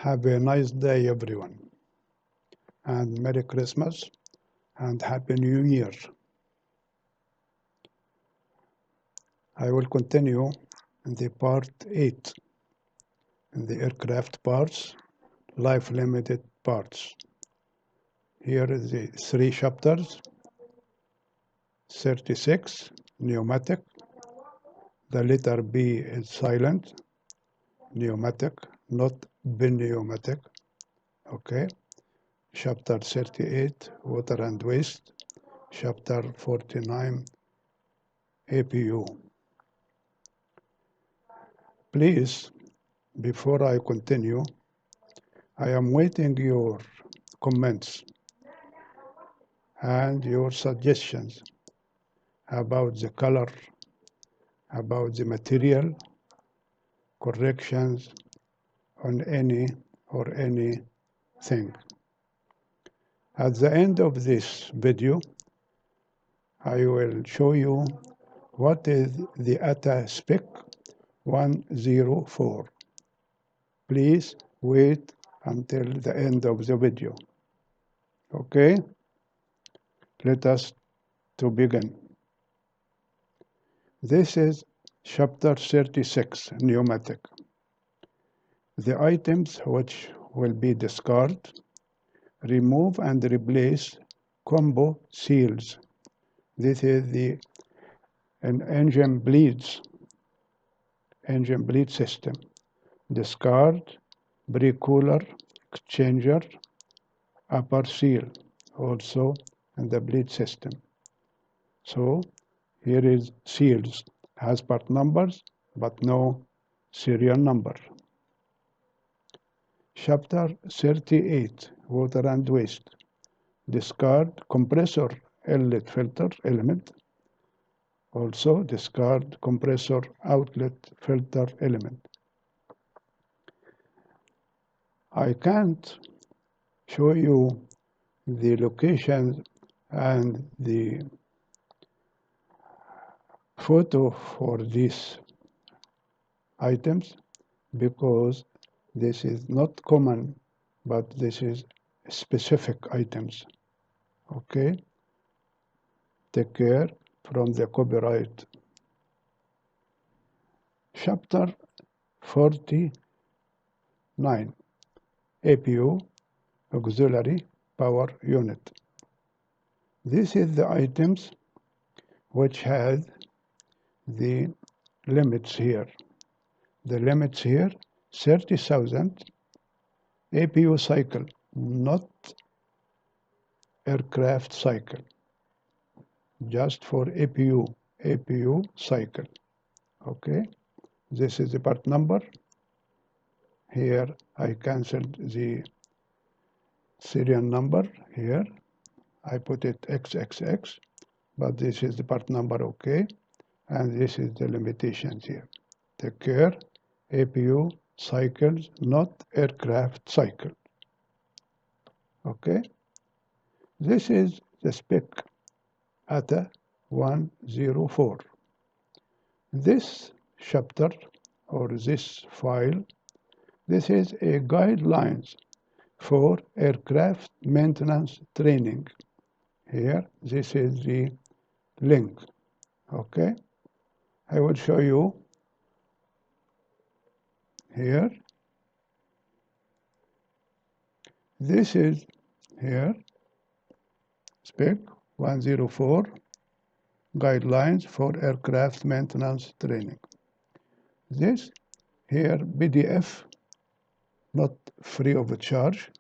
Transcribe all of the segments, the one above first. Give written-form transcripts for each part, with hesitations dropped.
Have a nice day, everyone, and Merry Christmas and Happy New Year. I will continue in the part 8 in the aircraft parts, life limited parts. Here is the 3 chapters. 36, pneumatic. The letter B is silent. Pneumatic, not pneumatic. Okay. Chapter 38, water and waste. Chapter 49, APU. Please, before I continue, I am waiting your comments and your suggestions about the color, about the material, corrections on anything. At the end of this video, I will show you what is the ATA spec 104. Please wait until the end of the video. Okay? Let us to begin. This is chapter 36, pneumatic. The items which will be discarded: remove and replace combo seals. This is the engine bleed system. Discard pre-cooler exchanger upper seal, also in the bleed system. So here is seals, has part numbers but no serial number. Chapter 38, water and waste. Discard compressor inlet filter element. Also discard compressor outlet filter element. I can't show you the locations and the photo for these items because this is not common, but this is specific items. Okay? Take care from the copyright. Chapter 49, APU, auxiliary power unit. This is the items which had the limits here. The limits here, 30,000 APU cycle, not aircraft cycle, just for APU cycle. Okay, this is the part number. Here I cancelled the serial number here. I put it XXX, but this is the part number, okay? And this is the limitations here. Take care, APU cycles, not aircraft cycle. Okay? This is the spec ATA 104. This chapter or this file, this is a guidelines for aircraft maintenance training. Here, this is the link. Okay? I will show you here. This is here, spec 104, guidelines for aircraft maintenance training. This here, PDF, not free of charge,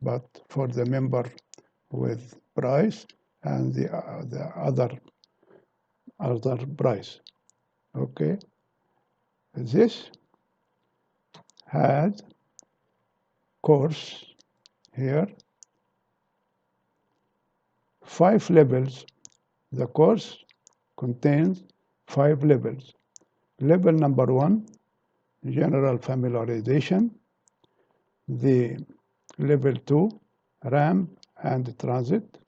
but for the member with price and the other price. Okay, this has course here, 5 levels. The course contains 5 levels. Level number 1, general familiarization. The level 2, ramp and transit.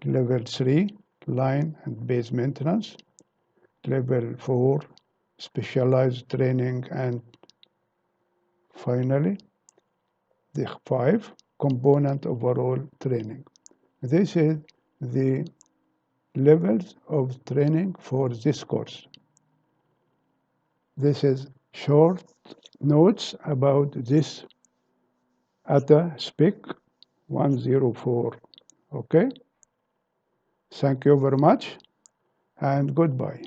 Level 3, line and base maintenance. Level 4, specialized training, and finally the 5 component overall training. This is the levels of training for this course. This is short notes about this ATA spec 104. Okay? Thank you very much and goodbye.